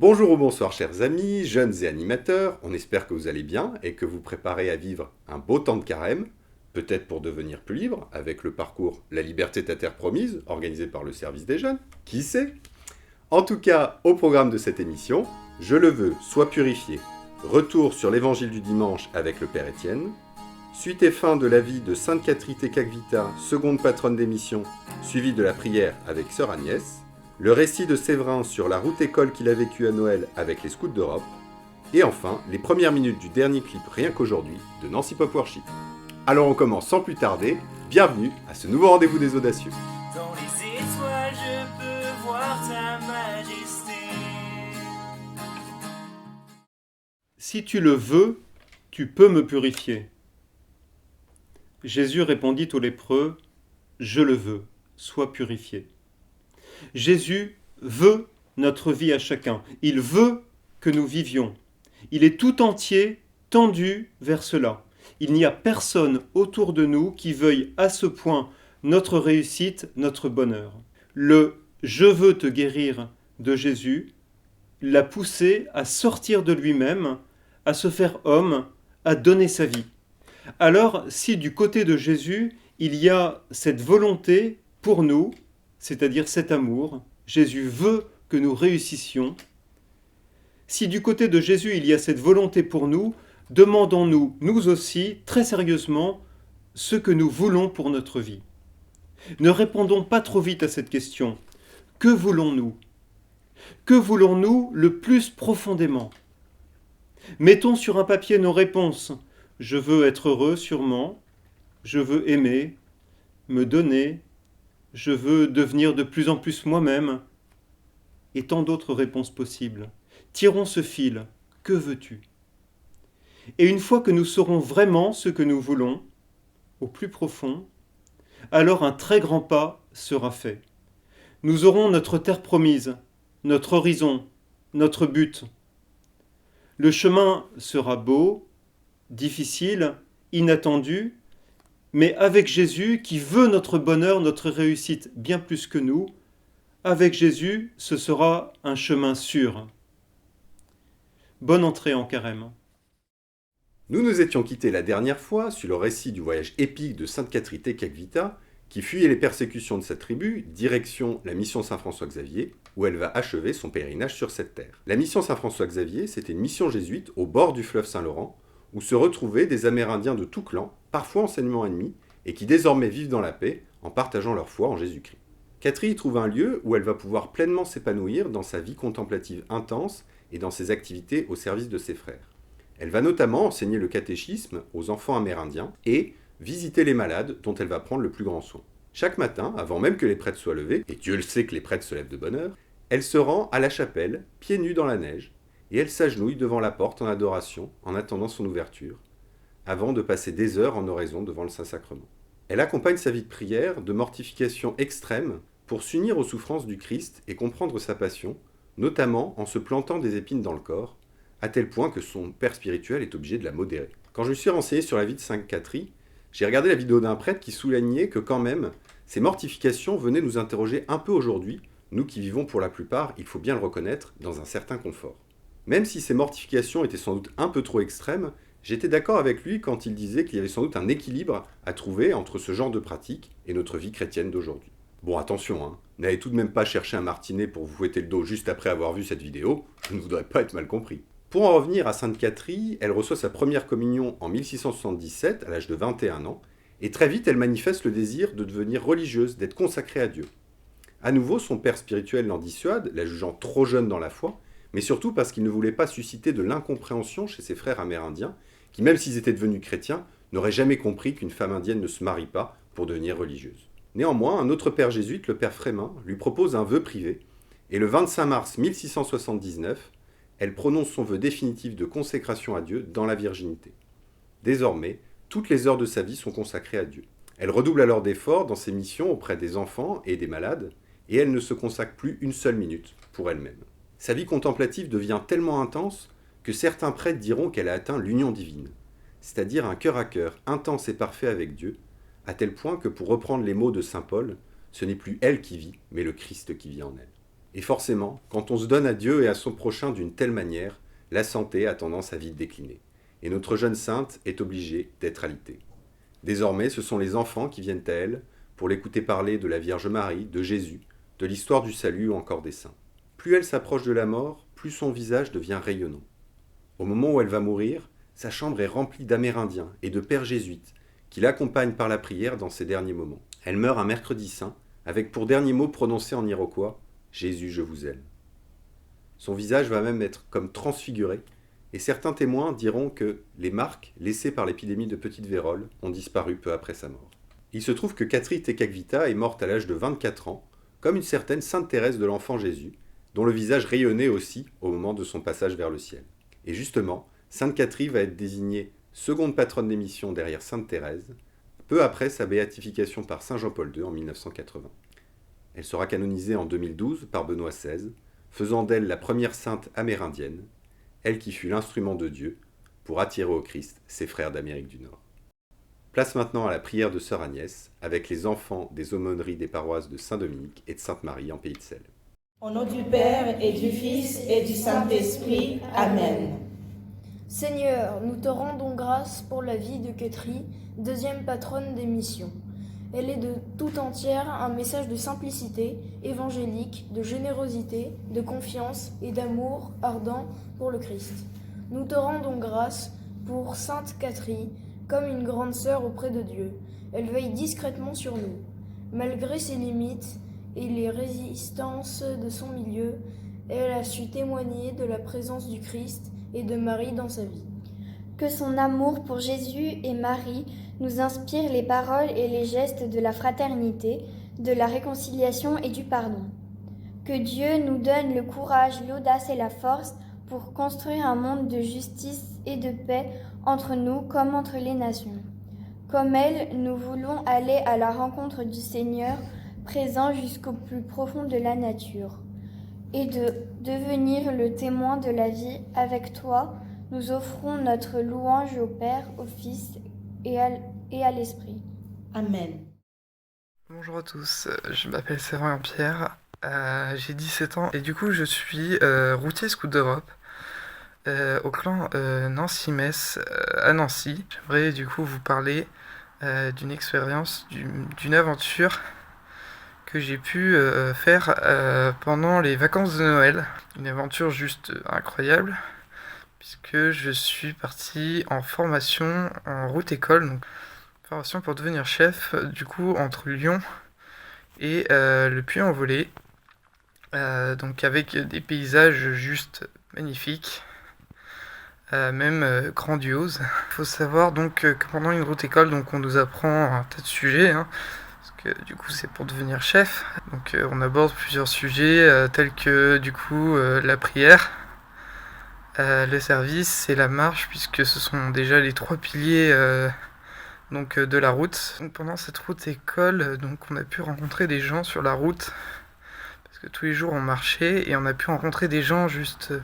Bonjour ou bonsoir chers amis, jeunes et animateurs, on espère que vous allez bien et que vous préparez à vivre un beau temps de carême, peut-être pour devenir plus libre, avec le parcours La liberté ta terre promise, organisé par le service des jeunes, qui sait? En tout cas, au programme de cette émission, Je le veux, sois purifié, retour sur l'évangile du dimanche avec le Père Étienne, suite et fin de la vie de Sainte Catherine Tecagvita, seconde patronne des missions, suivie de la prière avec Sœur Agnès, le récit de Séverin sur la route école qu'il a vécue à Noël avec les scouts d'Europe, et enfin, les premières minutes du dernier clip Rien qu'aujourd'hui de Nancy Pop Worship. Alors on commence sans plus tarder, bienvenue à ce nouveau rendez-vous des audacieux. Dans les étoiles, je peux voir ta majesté. Si tu le veux, tu peux me purifier. Jésus répondit aux lépreux, je le veux, sois purifié. Jésus veut notre vie à chacun. Il veut que nous vivions. Il est tout entier tendu vers cela. Il n'y a personne autour de nous qui veuille à ce point notre réussite, notre bonheur. Le « je veux te guérir » de Jésus l'a poussé à sortir de lui-même, à se faire homme, à donner sa vie. Alors, si du côté de Jésus, il y a cette volonté pour nous, c'est-à-dire cet amour, Jésus veut que nous réussissions. Si du côté de Jésus, il y a cette volonté pour nous, demandons-nous, nous aussi, très sérieusement, ce que nous voulons pour notre vie. Ne répondons pas trop vite à cette question. Que voulons-nous ? Que voulons-nous le plus profondément ? Mettons sur un papier nos réponses. Je veux être heureux, sûrement. Je veux aimer, me donner. Je veux devenir de plus en plus moi-même. Et tant d'autres réponses possibles. Tirons ce fil. Que veux-tu ? Et une fois que nous saurons vraiment ce que nous voulons, au plus profond, alors un très grand pas sera fait. Nous aurons notre terre promise, notre horizon, notre but. Le chemin sera beau, difficile, inattendu, mais avec Jésus qui veut notre bonheur, notre réussite bien plus que nous, avec Jésus, ce sera un chemin sûr. Bonne entrée en carême. Nous nous étions quittés la dernière fois sur le récit du voyage épique de Sainte Catherine Tecagvita, qui fuyait les persécutions de sa tribu, direction la mission Saint-François-Xavier, où elle va achever son pèlerinage sur cette terre. La mission Saint-François-Xavier, c'était une mission jésuite au bord du fleuve Saint-Laurent, où se retrouvaient des Amérindiens de tout clan, parfois enseignement ennemi, et qui désormais vivent dans la paix, en partageant leur foi en Jésus-Christ. Catherine y trouve un lieu où elle va pouvoir pleinement s'épanouir dans sa vie contemplative intense et dans ses activités au service de ses frères. Elle va notamment enseigner le catéchisme aux enfants amérindiens et visiter les malades dont elle va prendre le plus grand soin. Chaque matin, avant même que les prêtres soient levés, et Dieu le sait que les prêtres se lèvent de bonne heure, elle se rend à la chapelle, pieds nus dans la neige, et elle s'agenouille devant la porte en adoration, en attendant son ouverture, avant de passer des heures en oraison devant le Saint-Sacrement. Elle accompagne sa vie de prière de mortification extrême pour s'unir aux souffrances du Christ et comprendre sa passion, notamment en se plantant des épines dans le corps, à tel point que son père spirituel est obligé de la modérer. Quand je me suis renseigné sur la vie de Sainte Catherine, j'ai regardé la vidéo d'un prêtre qui soulignait que quand même, ces mortifications venaient nous interroger un peu aujourd'hui, nous qui vivons pour la plupart, il faut bien le reconnaître, dans un certain confort. Même si ces mortifications étaient sans doute un peu trop extrêmes, j'étais d'accord avec lui quand il disait qu'il y avait sans doute un équilibre à trouver entre ce genre de pratique et notre vie chrétienne d'aujourd'hui. Bon, attention, hein, n'allez tout de même pas chercher un martinet pour vous fouetter le dos juste après avoir vu cette vidéo, je ne voudrais pas être mal compris. Pour en revenir à Sainte Catherine, elle reçoit sa première communion en 1677, à l'âge de 21 ans, et très vite elle manifeste le désir de devenir religieuse, d'être consacrée à Dieu. À nouveau, son père spirituel l'en dissuade, la jugeant trop jeune dans la foi, mais surtout parce qu'il ne voulait pas susciter de l'incompréhension chez ses frères amérindiens, qui même s'ils étaient devenus chrétiens, n'auraient jamais compris qu'une femme indienne ne se marie pas pour devenir religieuse. Néanmoins, un autre père jésuite, le père Frémin, lui propose un vœu privé, et le 25 mars 1679, elle prononce son vœu définitif de consécration à Dieu dans la virginité. Désormais, toutes les heures de sa vie sont consacrées à Dieu. Elle redouble alors d'efforts dans ses missions auprès des enfants et des malades, et elle ne se consacre plus une seule minute pour elle-même. Sa vie contemplative devient tellement intense que certains prêtres diront qu'elle a atteint l'union divine, c'est-à-dire un cœur à cœur intense et parfait avec Dieu, à tel point que, pour reprendre les mots de saint Paul, ce n'est plus elle qui vit, mais le Christ qui vit en elle. Et forcément, quand on se donne à Dieu et à son prochain d'une telle manière, la santé a tendance à vite décliner. Et notre jeune sainte est obligée d'être alitée. Désormais, ce sont les enfants qui viennent à elle pour l'écouter parler de la Vierge Marie, de Jésus, de l'histoire du salut ou encore des saints. Plus elle s'approche de la mort, plus son visage devient rayonnant. Au moment où elle va mourir, sa chambre est remplie d'Amérindiens et de pères jésuites qui l'accompagnent par la prière dans ses derniers moments. Elle meurt un mercredi saint, avec pour dernier mot prononcé en iroquois « Jésus, je vous aime ». Son visage va même être comme transfiguré, et certains témoins diront que les marques laissées par l'épidémie de petite vérole ont disparu peu après sa mort. Il se trouve que Katri Tekakwitha est morte à l'âge de 24 ans, comme une certaine Sainte Thérèse de l'Enfant Jésus, dont le visage rayonnait aussi au moment de son passage vers le ciel. Et justement, Sainte Katri va être désignée seconde patronne des missions derrière Sainte Thérèse, peu après sa béatification par Saint Jean-Paul II en 1980. Elle sera canonisée en 2012 par Benoît XVI, faisant d'elle la première sainte amérindienne, elle qui fut l'instrument de Dieu pour attirer au Christ ses frères d'Amérique du Nord. Place maintenant à la prière de Sœur Agnès, avec les enfants des aumôneries des paroisses de Saint-Dominique et de Sainte-Marie en Pays de Celle. Au nom du Père et du Fils et du Saint-Esprit. Amen. Seigneur, nous te rendons grâce pour la vie de Katri, deuxième patronne des missions. Elle est de tout entière un message de simplicité évangélique, de générosité, de confiance et d'amour ardent pour le Christ. Nous te rendons grâce pour Sainte Katri, comme une grande sœur auprès de Dieu. Elle veille discrètement sur nous. Malgré ses limites et les résistances de son milieu, elle a su témoigner de la présence du Christ et de Marie dans sa vie. Que son amour pour Jésus et Marie nous inspire les paroles et les gestes de la fraternité, de la réconciliation et du pardon. Que Dieu nous donne le courage, l'audace et la force pour construire un monde de justice et de paix entre nous comme entre les nations. Comme elle, nous voulons aller à la rencontre du Seigneur, présent jusqu'au plus profond de la nature, et de devenir le témoin de la vie avec toi. Nous offrons notre louange au Père, au Fils et à l'Esprit. Amen. Bonjour à tous, je m'appelle Séverin Pierre, j'ai 17 ans et du coup je suis routier scout d'Europe au clan Nancy-Metz à Nancy. J'aimerais du coup vous parler d'une expérience, d'une aventure que j'ai pu faire pendant les vacances de Noël. Une aventure juste incroyable, puisque je suis parti en formation en route école, donc formation pour devenir chef, du coup entre Lyon et le Puy-en-Velay, donc avec des paysages juste magnifiques, même grandioses. Il faut savoir donc que pendant une route école, donc on nous apprend un tas de sujets, parce que du coup c'est pour devenir chef, donc on aborde plusieurs sujets tels que du coup la prière, le service et la marche, puisque ce sont déjà les 3 piliers donc, de la route. Donc, pendant cette route école, donc, on a pu rencontrer des gens sur la route, parce que tous les jours on marchait, et on a pu rencontrer des gens juste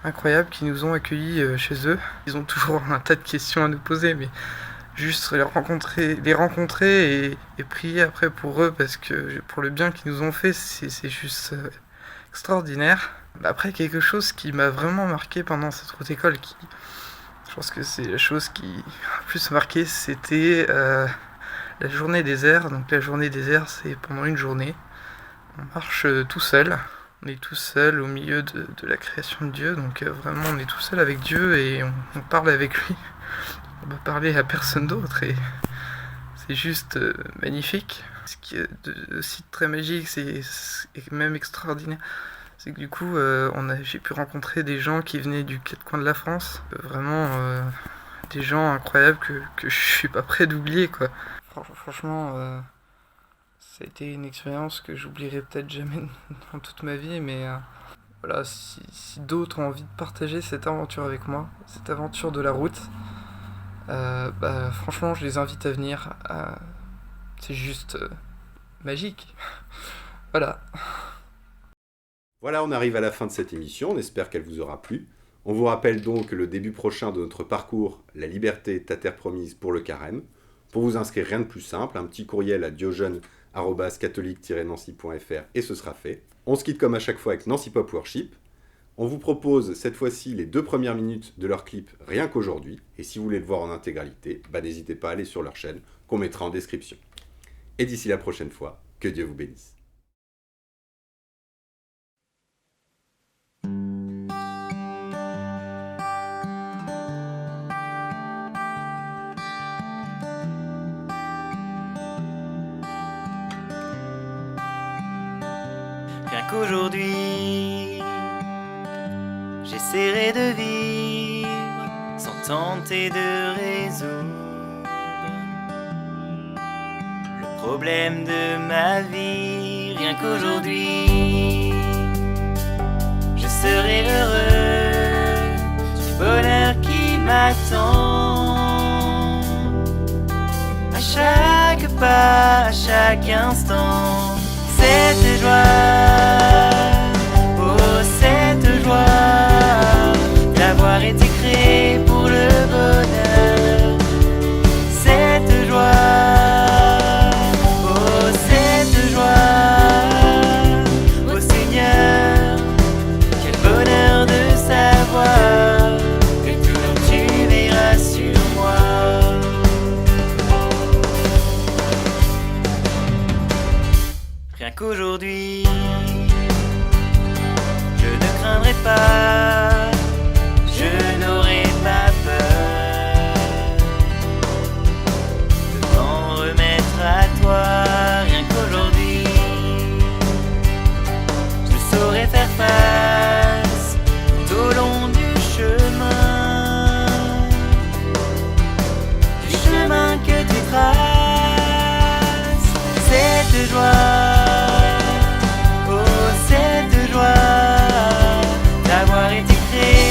incroyables qui nous ont accueillis chez eux. Ils ont toujours un tas de questions à nous poser, mais juste les rencontrer et prier après pour eux, parce que pour le bien qu'ils nous ont fait, c'est juste extraordinaire. Après, quelque chose qui m'a vraiment marqué pendant cette route école, je pense que c'est la chose qui m'a le plus marqué, c'était la journée désert. Donc la journée désert, c'est pendant une journée, on marche tout seul, on est tout seul au milieu de la création de Dieu, donc vraiment on est tout seul avec Dieu et on parle avec lui, on va parler à personne d'autre et c'est juste magnifique. Ce qui est aussi très magique, c'est même extraordinaire, c'est que du coup j'ai pu rencontrer des gens qui venaient du 4 coins de la France, vraiment des gens incroyables que je suis pas prêt d'oublier, quoi. Franchement ça a été une expérience que j'oublierai peut-être jamais dans toute ma vie, mais voilà, si d'autres ont envie de partager cette aventure avec moi, cette aventure de la route, franchement je les invite à venir, c'est juste magique. Voilà. Voilà, on arrive à la fin de cette émission, on espère qu'elle vous aura plu. On vous rappelle donc le début prochain de notre parcours « La liberté, ta terre promise pour le carême ». Pour vous inscrire, rien de plus simple, un petit courriel à diogène@catholique-nancy.fr et ce sera fait. On se quitte comme à chaque fois avec Nancy Pop Worship. On vous propose cette fois-ci les 2 premières minutes de leur clip rien qu'aujourd'hui. Et si vous voulez le voir en intégralité, n'hésitez pas à aller sur leur chaîne qu'on mettra en description. Et d'ici la prochaine fois, que Dieu vous bénisse. Rien qu'aujourd'hui, j'essaierai de vivre sans tenter de résoudre le problème de ma vie. Rien qu'aujourd'hui, je serai heureux du bonheur qui m'attend. À chaque pas, à chaque instant, cette joie, oh cette joie d'avoir été créé pour le bonheur. Cette joie, oh cette joie, oh Seigneur, quel bonheur de savoir que toujours tu veilleras sur moi. Rien qu'aujourd'hui, je ne craindrai pas, je n'aurai pas peur de m'en remettre à toi. Rien qu'aujourd'hui, je saurai faire face tout au long du chemin que tu traces. Cette joie, d'avoir été créé